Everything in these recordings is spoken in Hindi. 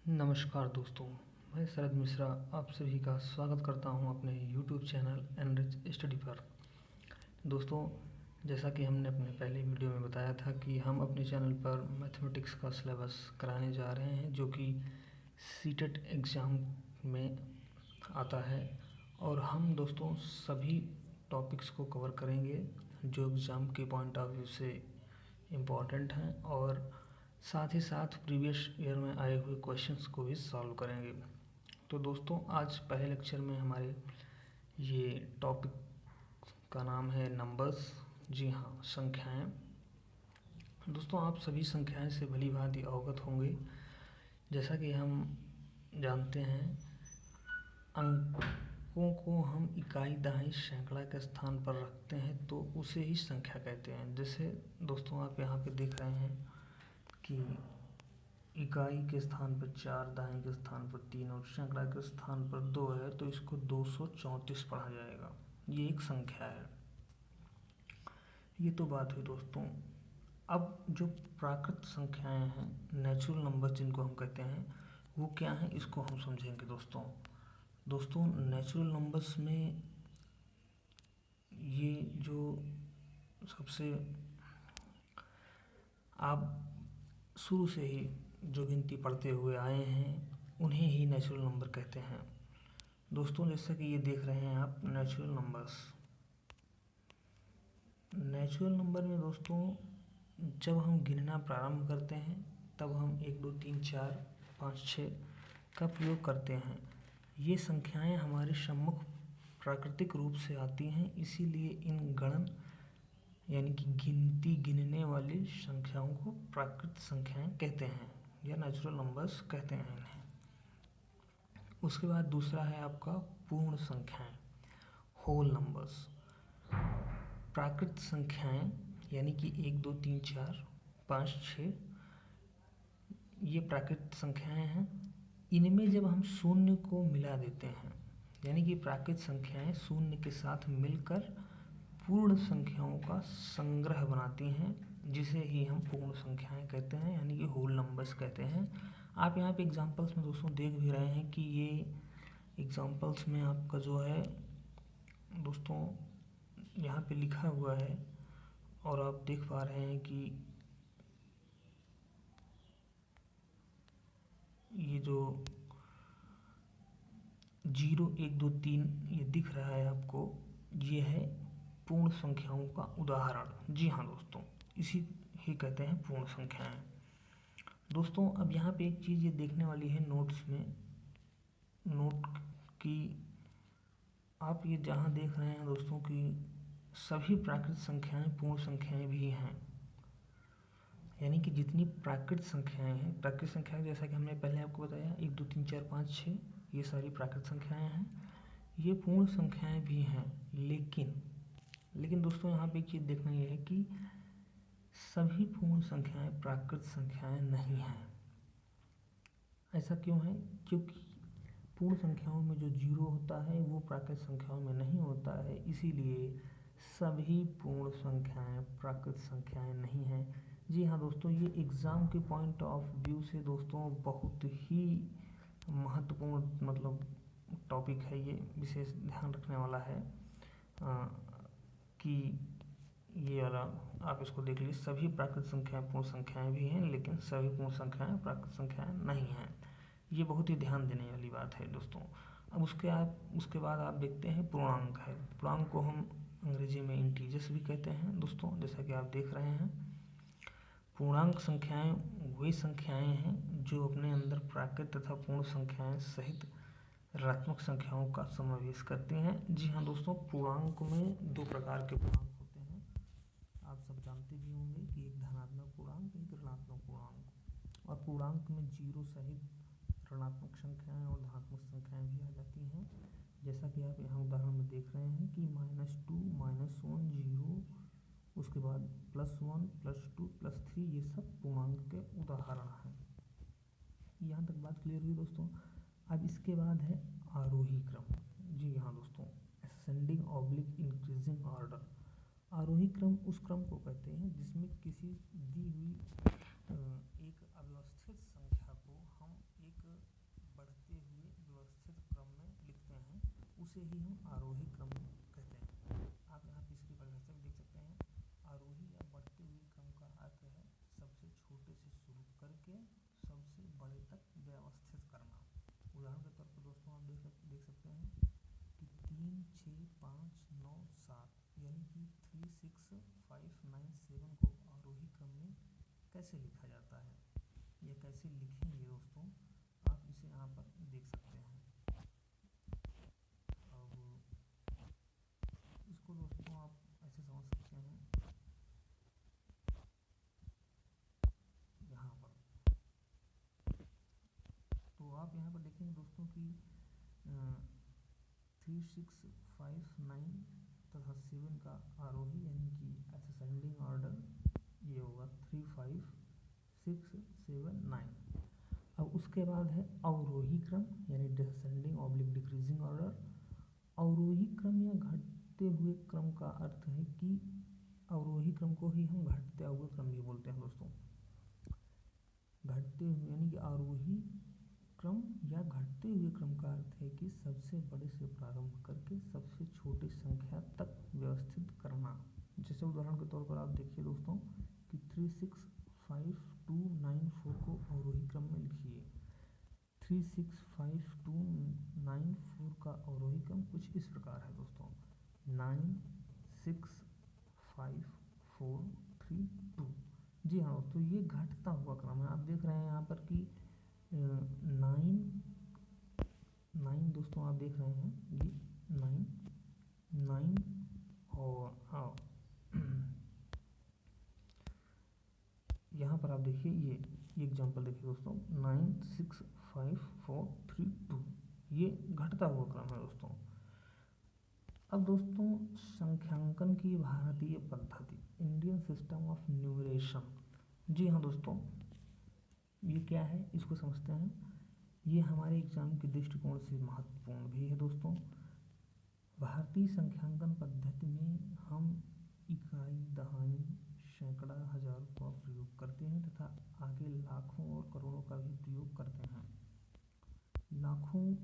नमस्कार दोस्तों, मैं शरद मिश्रा आप सभी का स्वागत करता हूं अपने YouTube चैनल एनरिच स्टडी पर। दोस्तों, जैसा कि हमने अपने पहले वीडियो में बताया था कि हम अपने चैनल पर मैथमेटिक्स का सिलेबस कराने जा रहे हैं जो कि सीटेट एग्ज़ाम में आता है। और हम दोस्तों सभी टॉपिक्स को कवर करेंगे जो एग्ज़ाम के पॉइंट ऑफ व्यू से इम्पॉर्टेंट हैं, और साथ ही साथ प्रीवियस ईयर में आए हुए क्वेश्चंस को भी सॉल्व करेंगे। तो दोस्तों, आज पहले लेक्चर में हमारे ये टॉपिक का नाम है नंबर्स। जी हाँ, संख्याएं। दोस्तों, आप सभी संख्याएं से भली भांति अवगत होंगे। जैसा कि हम जानते हैं, अंकों को हम इकाई, दहाई, सैकड़ा के स्थान पर रखते हैं तो उसे ही संख्या कहते हैं। जैसे दोस्तों आप यहाँ पे देख रहे हैं कि इकाई के स्थान पर 4, दहाई के स्थान पर 3 और सैकड़ा के स्थान पर 2 है, तो इसको 234 पढ़ा जाएगा। ये एक संख्या है। ये तो बात हुई दोस्तों। अब जो प्राकृत संख्याएं हैं, नेचुरल नंबर जिनको हम कहते हैं, वो क्या हैं, इसको हम समझेंगे दोस्तों नेचुरल नंबर्स में ये जो सबसे आप शुरू से ही जो गिनती पढ़ते हुए आए हैं उन्हें ही नेचुरल नंबर कहते हैं। दोस्तों, जैसा कि ये देख रहे हैं आप नेचुरल नंबर्स। नेचुरल नंबर में दोस्तों जब हम गिनना प्रारंभ करते हैं तब हम 1, 2, 3, 4, 5, 6 का प्रयोग करते हैं। ये संख्याएं हमारे सम्मुख प्राकृतिक रूप से आती हैं, इसीलिए इन गणन यानी कि गिनती गिनने वाली संख्याओं को प्राकृत संख्याएं कहते हैं या नेचुरल नंबर्स कहते हैं इन्हें। उसके बाद दूसरा है आपका पूर्ण संख्याएं, होल नंबर्स। प्राकृत संख्याएं यानी कि 1, 2, 3, 4, 5, 6 ये प्राकृत संख्याएं हैं। इनमें जब हम शून्य को मिला देते हैं, यानी कि प्राकृत संख्याएं शून्य के साथ मिलकर पूर्ण संख्याओं का संग्रह बनाती हैं, जिसे ही हम पूर्ण संख्याएं कहते हैं, यानी कि होल नंबर्स कहते हैं। आप यहाँ पे एग्जांपल्स में दोस्तों देख भी रहे हैं कि ये एग्जांपल्स में आपका जो है दोस्तों यहाँ पे लिखा हुआ है, और आप देख पा रहे हैं कि ये जो 0, 1, 2, 3 ये दिख रहा है आपको, ये है पूर्ण संख्याओं का उदाहरण। जी हाँ दोस्तों, इसी ही कहते हैं पूर्ण संख्याएं। दोस्तों, अब यहाँ पे एक चीज़ ये देखने वाली है नोट्स में, नोट की आप ये जहाँ देख रहे हैं दोस्तों कि सभी प्राकृत संख्याएं पूर्ण संख्याएं भी हैं, यानी कि जितनी प्राकृत संख्याएं हैं, प्राकृत संख्याएं जैसा कि हमने पहले आपको बताया 1, 2, 3, 4, 5, 6 ये सारी प्राकृत संख्याएं हैं। ये पूर्ण संख्याएं भी हैं, लेकिन दोस्तों यहाँ पे एक चीज़ देखना ये है कि सभी पूर्ण संख्याएं प्राकृत संख्याएं नहीं हैं। ऐसा क्यों है? क्योंकि पूर्ण संख्याओं में जो 0 होता है वो प्राकृत संख्याओं में नहीं होता है, इसीलिए सभी पूर्ण संख्याएं प्राकृत संख्याएं नहीं हैं। जी हाँ दोस्तों, ये एग्ज़ाम के पॉइंट ऑफ व्यू से दोस्तों बहुत ही महत्वपूर्ण मतलब टॉपिक है। ये विशेष ध्यान रखने वाला है कि ये वाला आप इसको देख लीजिए, सभी प्राकृत संख्याएं पूर्ण संख्याएं भी हैं, लेकिन सभी पूर्ण संख्याएं प्राकृत संख्याएं नहीं हैं। ये बहुत ही ध्यान देने वाली बात है दोस्तों। अब उसके बाद आप देखते हैं पूर्णांक है। पूर्णांक को हम अंग्रेजी में इंटीजर्स भी कहते हैं दोस्तों, जैसा कि आप देख रहे हैं। पूर्णांक संख्याएं वे संख्याएं हैं जो अपने अंदर प्राकृत तथा पूर्ण संख्याएं सहित ऋणात्मक संख्याओं का समावेश करती हैं। जी हाँ दोस्तों, पूर्णांक में 2 प्रकार के पूर्णांक होते हैं। आप सब जानते भी होंगे कि एक धनात्मक पूर्णांक, एक ऋणात्मक पूर्णांक। और पूर्णांक में 0 सहित ऋणात्मक संख्याएं और धनात्मक संख्याएं भी आ जाती हैं, जैसा कि आप यहाँ उदाहरण में देख रहे हैं कि -2, -1, 0, उसके बाद +1, +2, +3 ये सब पूर्णांक के उदाहरण हैं। यहाँ तक बात क्लियर हुई दोस्तों। अब इसके बाद है आरोही क्रम। जी हाँ दोस्तों, असेंडिंग/इंक्रीजिंग ऑर्डर। आरोही क्रम उस क्रम को कहते हैं जिसमें किसी दी हुई एक अव्यवस्थित संख्या को हम एक उसे ही हम आरोही क्रम कहते हैं। आप यहाँ पे इसकी परिभाषा भी देख सकते हैं। आरोही या बढ़ते हुए क्रम का अर्थ है सबसे छोटे से शुरू करके सबसे बड़े तक व्यवस्थित करना। उदाहरण के तौर पर दोस्तों आप देख सकते हैं कि 3, 6, 5, 9, 7 यानी कि 3, 6, 5, 9, 7 को आरोही क्रम में कैसे लिखा जाता है या कैसे लिखेंगे दोस्तों, आप इसे यहाँ पर देख सकते हैं। अब इसको दोस्तों आप ऐसे समझ सकते हैं, यहाँ पर तो आप यहाँ पर देखेंगे दोस्तों कि 3, 6, 5, 9 तथा 7 का आरोही यानी कि असेंडिंग ऑर्डर ये होगा 3, 5, 6, 7, 9। अब उसके बाद है अवरोही क्रम यानी डिसेंडिंग ऑब्लिक डिक्रीजिंग ऑर्डर। अवरोही क्रम या घटते हुए क्रम का अर्थ है कि अवरोही क्रम को ही हम घटते हुए क्रम भी बोलते हैं दोस्तों। घटते हुए यानी कि आरोही क्रम या घटते हुए क्रम का अर्थ है कि सबसे बड़े से प्रारंभ करके सबसे छोटी संख्या तक व्यवस्थित करना। जैसे उदाहरण के तौर पर आप देखिए दोस्तों कि 3, 6, 5, 2, 9, 4 को अवरोही क्रम में लिखिए। 3, 6, 5, 2, 9, 4 का अवरोही क्रम कुछ इस प्रकार है दोस्तों, 9, 6, 5, 4, 3, 2। जी हाँ दोस्तों, ये घटता हुआ क्रम है। आप देख रहे हैं यहाँ पर कि 9 दोस्तों आप देख रहे हैं ये 9 और यहाँ पर आप देखिए ये एग्जाम्पल देखिए दोस्तों 9, 6, 5, 4, 3, 2, ये घटता हुआ क्रम है दोस्तों। अब दोस्तों संख्यांकन की भारतीय पद्धति, इंडियन सिस्टम ऑफ न्यूमरेशन। जी हाँ दोस्तों, ये क्या है इसको समझते हैं। ये हमारे एग्जाम के दृष्टिकोण से महत्वपूर्ण भी है दोस्तों। भारतीय संख्यांकन पद्धति में हम इकाई, दहाई, सैकड़ा, हजार का प्रयोग करते हैं तथा आगे लाखों और करोड़ों का भी प्रयोग करते हैं। लाखों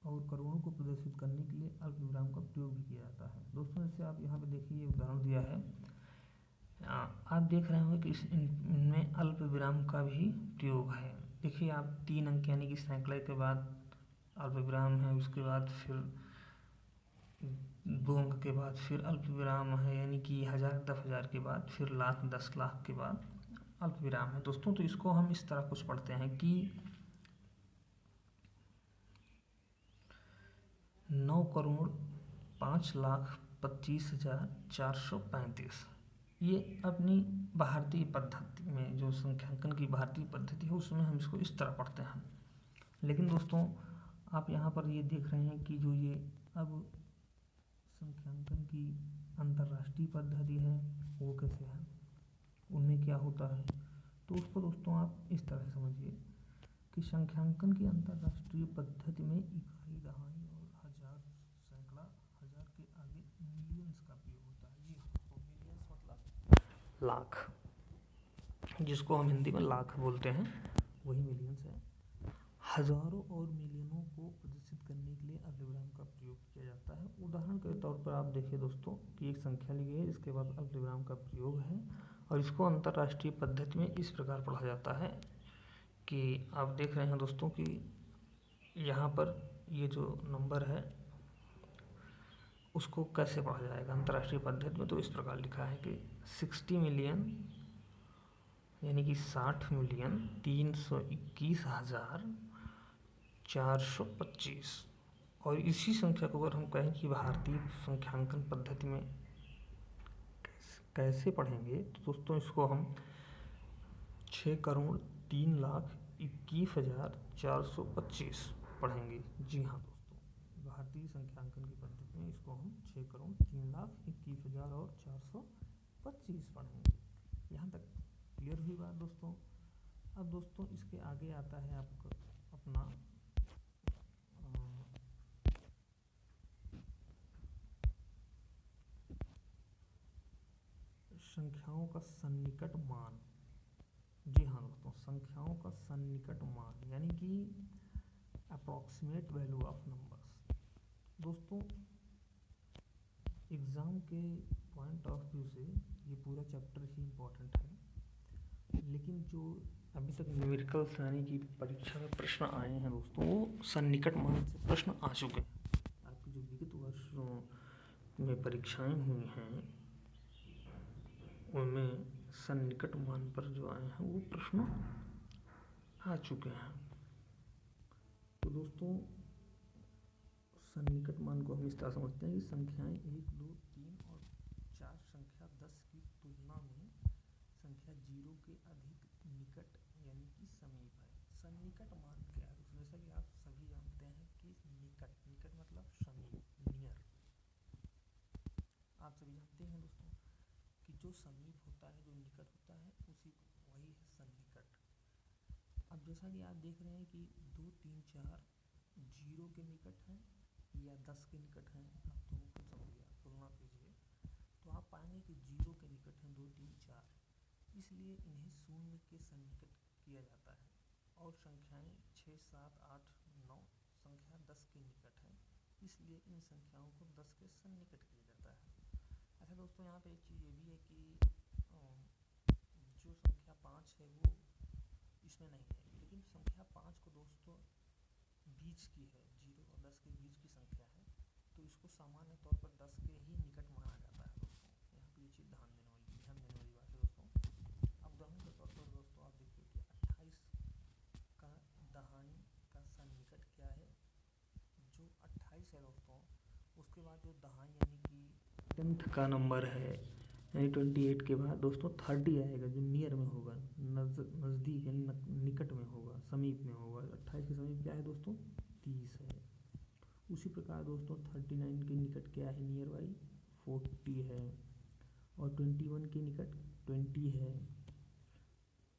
और करोड़ों को प्रदर्शित करने के लिए अल्पविराम का प्रयोग भी किया जाता है दोस्तों। जैसे आप यहाँ पे देखिए, ये उदाहरण दिया है, आप देख रहे होंगे कि इनमें अल्पविराम का भी प्रयोग है। देखिए आप 3 अंक यानी कि सैकड़े के बाद अल्पविराम है, उसके बाद फिर 2 अंक के बाद फिर अल्पविराम है, यानी कि 1000, 10,000 के बाद फिर लाख, 10 लाख के बाद अल्पविराम है दोस्तों। तो इसको हम इस तरह कुछ पढ़ते हैं कि 9,05,25,435। ये अपनी भारतीय पद्धति में जो संख्यांकन की भारतीय पद्धति है उसमें हम इसको इस तरह पढ़ते हैं। लेकिन दोस्तों आप यहाँ पर ये देख रहे हैं कि जो ये अब संख्यांकन की अंतर्राष्ट्रीय पद्धति है वो कैसे है, उनमें क्या होता है, तो उसको दोस्तों आप इस तरह से समझिए कि संख्यांकन की अंतर्राष्ट्रीय पद्धति में इकाई, दहाई और हजार, सैकड़ा, हजार के आगे मिलियंस का प्रयोग होता है। जी हाँ दोस्तों, मिलियंस मतलब लाख, जिसको हम हिंदी में लाख बोलते हैं, वही मिलियंस है। हजारों और मिलियनों को प्रदर्शित करने के लिए अल्पविराम का प्रयोग किया जाता है। उदाहरण के तौर पर आप देखिए दोस्तों कि एक संख्या ली गई है, इसके बाद अल्पविराम का प्रयोग है और इसको अंतर्राष्ट्रीय पद्धति में इस प्रकार पढ़ा जाता है कि आप देख रहे हैं दोस्तों कि यहाँ पर ये जो नंबर है उसको कैसे पढ़ा जाएगा अंतर्राष्ट्रीय पद्धति में। तो इस प्रकार लिखा है कि 60 मिलियन यानी कि 60,321,425। और इसी संख्या को अगर हम कहें कि भारतीय संख्यांकन पद्धति में कैसे पढ़ेंगे, तो दोस्तों इसको हम 6,03,21,425 पढ़ेंगे। जी हाँ दोस्तों, भारतीय संख्यांकन की पद्धति में इसको हम 6,03,21,425 पढ़ेंगे। यहाँ तक क्लियर हुई बात दोस्तों। अब दोस्तों इसके आगे आता है आपका अपना संख्याओं का सन्निकट मान। जी हाँ दोस्तों, संख्याओं का सन्निकट मान यानी कि अप्रॉक्सीमेट वैल्यू ऑफ नंबर्स। दोस्तों एग्ज़ाम के पॉइंट ऑफ व्यू से ये पूरा चैप्टर ही इम्पोर्टेंट है, लेकिन जो अभी तक न्यूमेरिकल्स यानी कि परीक्षा में प्रश्न आए हैं दोस्तों, वो सन्निकट मान से प्रश्न आ चुके हैं। आपकी जो विगत वर्षों में परीक्षाएं हुई हैं उनमें सन्निकट मान पर जो आए हैं वो प्रश्न आ चुके हैं। तो दोस्तों सन्निकट मान को हम इस तरह समझते हैं कि संख्याएं 1, 2, 3 और 4 संख्या 10 की तुलना में संख्या 0 के अधिक निकट यानी कि समीप है। सन्निकट मान क्या है? जैसा कि आप सभी जानते हैं कि निकट मतलब समीप, नियर। आप सभी जानते हैं दोस्तों कि जो समीप होता है, जो निकट होता है, उसी वही है सन्निकट। अब जैसा कि आप देख रहे हैं कि 2, 3, 4 0 के निकट हैं या 10 के निकट हैं, आप तो खुद समझिए, आप तुलना कीजिए तो आप पाएंगे कि 0 के निकट हैं 2, 3, 4, इसलिए इन्हें शून्य के सन्निकट किया जाता है। और संख्याएं 6, 7, 8, 9 संख्या 10 के निकट है, इसलिए इन संख्याओं को 10 के सन्निकट किया जाता है। अच्छा दोस्तों, यहाँ पे एक चीज़ ये भी है कि जो संख्या 5 है वो इसमें नहीं है, लेकिन संख्या 5 को दोस्तों बीच की है, 0 और 10 के बीच की संख्या है, तो इसको सामान्य तौर पर 10 के ही निकट माना जाता है दोस्तों। यहाँ पे ये चीज़ ध्यान देने वाली बात है दोस्तों। अब उदाहरण के तौर पर दोस्तों आप देखिए कि 28 का दहाई का सन्निकट क्या है? जो 28 है दोस्तों, उसके बाद जो दहाई यानी कि 10th का नंबर है, यानी 28 के बाद दोस्तों 30 आएगा, जो नियर में होगा, नज़दीक यानी निकट में होगा, समीप में होगा। 28 के समीप क्या है दोस्तों? 30 है। उसी प्रकार दोस्तों 39 के निकट क्या है? नियर बाई 40 है। और 21 के निकट 20 है।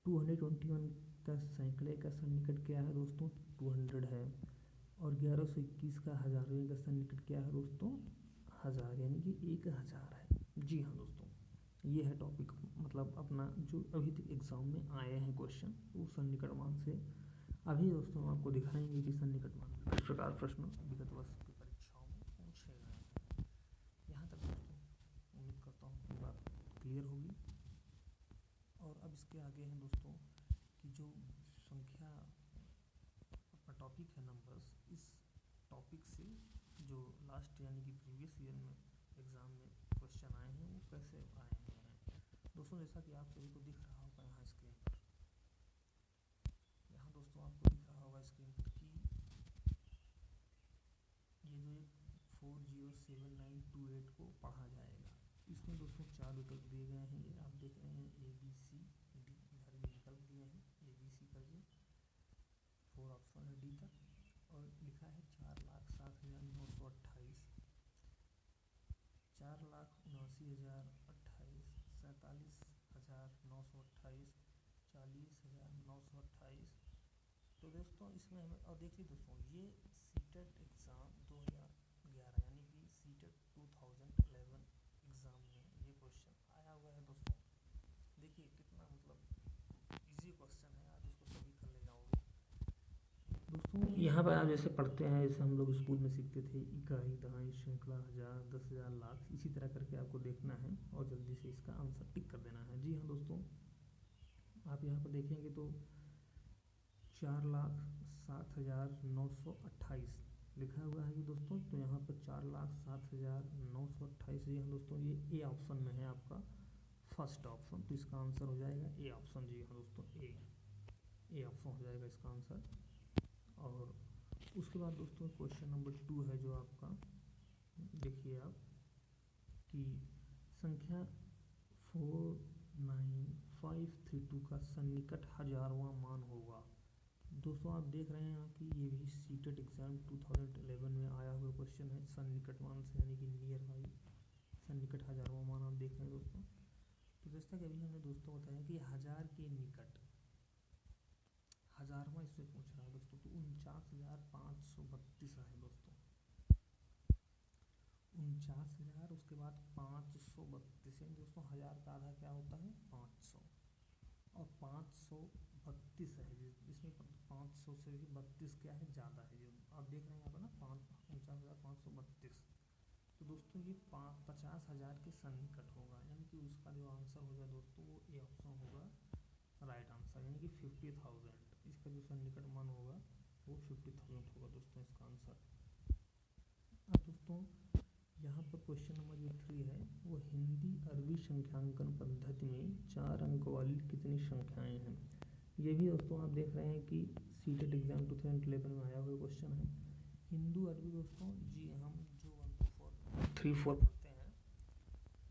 221 का सैकड़े का सन्निकट क्या है दोस्तों? 200 है। और 1121 का हजारवे का सन्निकट क्या है दोस्तों? 1000 यानी कि 1000 है। जी हाँ दोस्तों, ये है टॉपिक, मतलब अपना जो अभी तक एग्ज़ाम में आए हैं क्वेश्चन, वो सन्निकट मान से। अभी दोस्तों हम आपको दिखाएंगे कि सन्निकट मान में किस प्रकार प्रश्न विगत वर्ष की परीक्षाओं में पूछे गए हैं। यहाँ तक दोस्तों उम्मीद करता हूँ कि बात क्लियर होगी। और अब इसके आगे हैं दोस्तों कि जो संख्या अपना टॉपिक है नंबर्स, इस टॉपिक से जो लास्ट यानी कि प्रीवियस ईयर में एग्ज़ाम में क्वेश्चन आए हैं वो कैसे आए हैं दोस्तों। जैसा कि आप सभी को दिख रहा होगा यहाँ स्क्रीन पर, यहाँ दोस्तों आपको दिख रहा होगा स्क्रीन पर कि ये जो एक 407928 को पढ़ा जाएगा, इसमें दोस्तों 4 विकल्प दिए गए हैं। ये आप देख रहे हैं ABC D, इधर भी विकल्प दिए हैं, ABC करिए, 4 ऑप्शन है डी तक, और लिखा है 4,07,928, 4,79,028, 47,928, 40,928। तो दोस्तों इसमें हमें, और देखिए दोस्तों ये सीटेट एग्ज़ाम 2011 यानी कि सीटेट 2011 एग्ज़ाम में ये क्वेश्चन आया हुआ है दोस्तों। देखिए कितना मतलब इजी क्वेश्चन है, आज इसको सभी कर ले जाओगे दोस्तों। यहाँ पर आप जैसे पढ़ते हैं, जैसे हम लोग स्कूल में सीखते थे, इकाई, दहाई, श्रृंखला, हज़ार, 10,000, लाख, इसी तरह करके आपको देखना है और जल्दी से इसका आंसर टिक कर देना है। जी हाँ दोस्तों, आप यहाँ पर देखेंगे तो 4,07,928 लिखा हुआ है कि दोस्तों, तो यहाँ पर 4,07,928, जी हाँ दोस्तों, ये ए ऑप्शन में है आपका फर्स्ट ऑप्शन, तो इसका आंसर हो जाएगा ए ऑप्शन। जी हाँ दोस्तों, ए ऑप्शन हो जाएगा इसका आंसर। और उसके बाद दोस्तों क्वेश्चन नंबर 2 है जो आपका, देखिए आप कि संख्या 49532 का सन्निकट हजारवां मान होगा। दोस्तों आप देख रहे हैं कि ये भी सीटेट एग्ज़ाम 2011 में आया हुआ क्वेश्चन है, सन्निकट मान से यानी कि नियर बाई, सन्निकट हजारवां मान आप देख रहे हैं दोस्तों। तो जैसा कि अभी हमने दोस्तों बताया कि 1000 के निकट हजारवां इससे पूछ रहा है दोस्तों, तो 49,532 है दोस्तों, 49,000, उसके बाद 532 है दोस्तों। 1000 का आधा क्या होता है? 500, और 532 है, जिसमें 500 100 से भी 32 क्या है, ज़्यादा है। जो आप देख रहे हैं यहाँ पर ना 49,532। तो दोस्तों ये 50,000 के सन्निकट होगा, यानी कि उसका जो आंसर होगा दोस्तों वो ए ऑप्शन होगा राइट आंसर, यानी कि 50,000 इसका जो सन्निकट मान होगा वो 50,000 होगा दोस्तों इसका आंसर। अब दोस्तों यहाँ पर क्वेश्चन नंबर जो 3 है वो हिंदी अरबी संख्यांकन पद्धति में 4 अंक वाली कितनी संख्याएं हैं। ये भी दोस्तों आप देख रहे हैं कि सीटेट एग्जाम 2011 में आया हुआ क्वेश्चन है। हिंदू अरबी दोस्तों जी हम जो 1 2 3 4 पढ़ते हैं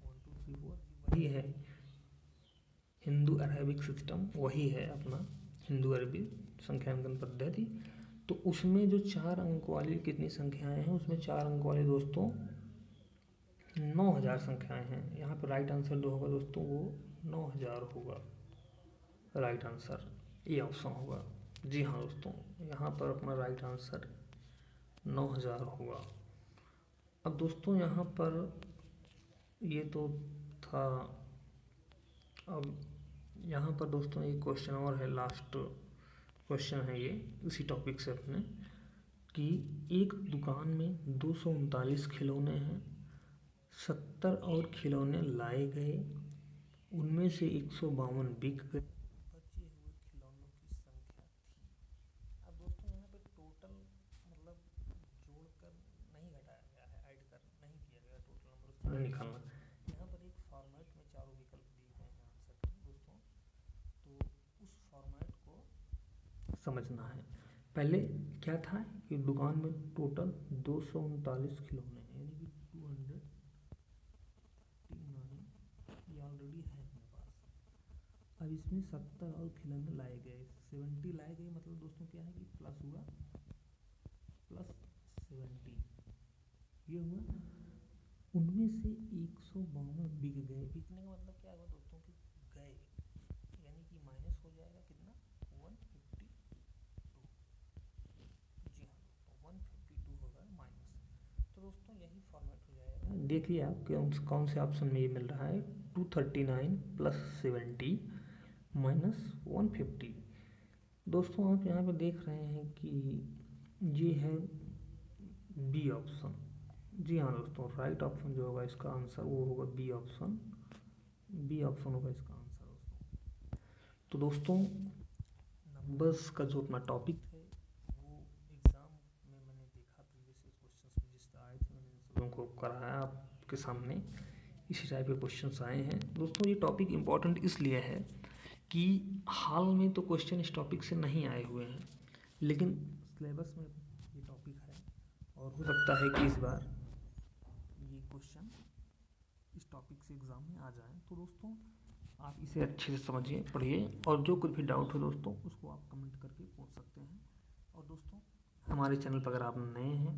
1 2 3 4 वही है हिंदू अरेबिक सिस्टम, वही है अपना हिंदू अरबी संख्यांकन पद्धति। तो उसमें जो 4 अंक वाली कितनी संख्याएं हैं, उसमें 4 अंक वाले दोस्तों 9,000 संख्याएं हैं। यहाँ पर राइट आंसर जो होगा दोस्तों वो 9,000 होगा, राइट आंसर ये ऑप्शन होगा। जी हाँ दोस्तों, यहाँ पर अपना राइट आंसर 9,000 होगा। अब दोस्तों यहाँ पर ये तो था। अब यहाँ पर दोस्तों एक क्वेश्चन और है, लास्ट क्वेश्चन है ये इसी टॉपिक से अपने, कि एक दुकान में 239 खिलौने हैं, 70 और खिलौने लाए गए, उनमें से 152 बिक गए, बचे हुए खिलौनों की संख्या थी। अब दोस्तों यहाँ पे टोटल मतलब जोड़कर नहीं घटाया गया है, ऐड कर नहीं किया गया, टोटल नंबर उसमें नहीं निकालना। यहाँ पर एक फॉर्मेट में चारों विकल्प दिए गए हैं आंसर के दोस्तों, तो उस फॉर्मेट को समझना है। पहले क्या था कि दुकान में टोटल 239 खिलौने हैं, यानी कि 239 ये ऑलरेडी है अपने पास। अब इसमें 70 और खिलौने लाए गए, 70 लाए गए, मतलब दोस्तों क्या है कि प्लस हुआ प्लस 70 ये हुआ। उनमें से 152 बिक गए, बिकने का मतलब क्या हुआ दोस्तों कि गए, यानी कि माइनस हो जाएगा कितना 152। जी हाँ दोस्तों 152 होगा माइनस। तो दोस्तों यही फॉर्मेट हो जाएगा। देखिए आप कौन से ऑप्शन में ये मिल रहा है, 239 प्लस 70 माइनस 150। दोस्तों आप यहाँ पे देख रहे हैं कि ये है बी ऑप्शन। जी हाँ दोस्तों, राइट ऑप्शन जो होगा इसका आंसर वो होगा बी ऑप्शन, बी ऑप्शन होगा इसका आंसर दोस्तों। तो दोस्तों नंबर्स का जो अपना टॉपिक है वो एग्ज़ाम में मैंने देखा प्रीवियस क्वेश्चंस में जिस तरह आए थे, मैंने इन सबों को कराया आपके सामने, इसी टाइप के क्वेश्चंस आए हैं। दोस्तों ये टॉपिक इम्पॉर्टेंट इसलिए है कि हाल में तो क्वेश्चन इस टॉपिक से नहीं आए हुए हैं, लेकिन सिलेबस में ये टॉपिक है और हो सकता है कि इस बार ये क्वेश्चन इस टॉपिक से एग्ज़ाम में आ जाए। तो दोस्तों आप इसे अच्छे से समझिए, पढ़िए, और जो कुछ भी डाउट हो दोस्तों उसको आप कमेंट करके पूछ सकते हैं। और दोस्तों हमारे चैनल पर अगर आप नए हैं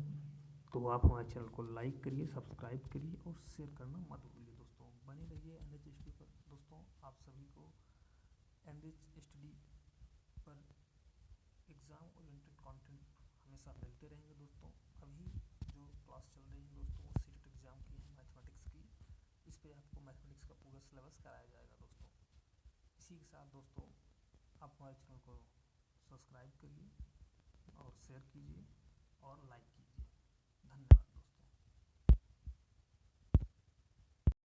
तो आप हमारे चैनल को लाइक करिए, सब्सक्राइब करिए और शेयर करना मत भूलिए। दोस्तों बने रहिए एनरिच स्टडी पर। दोस्तों आप सभी को एनरिच स्टडी पर एग्ज़ाम ओरिएंटेड कंटेंट हमेशा मिलते रहेंगे। दोस्तों अभी जो क्लास चल रही है दोस्तों वो सीटेट एग्ज़ाम की है, मैथमेटिक्स की। इस पे आपको मैथमेटिक्स का पूरा सिलेबस कराया जाएगा दोस्तों। इसी के साथ दोस्तों आप हमारे चैनल को सब्सक्राइब करिए और शेयर कीजिए और लाइक कीजिए।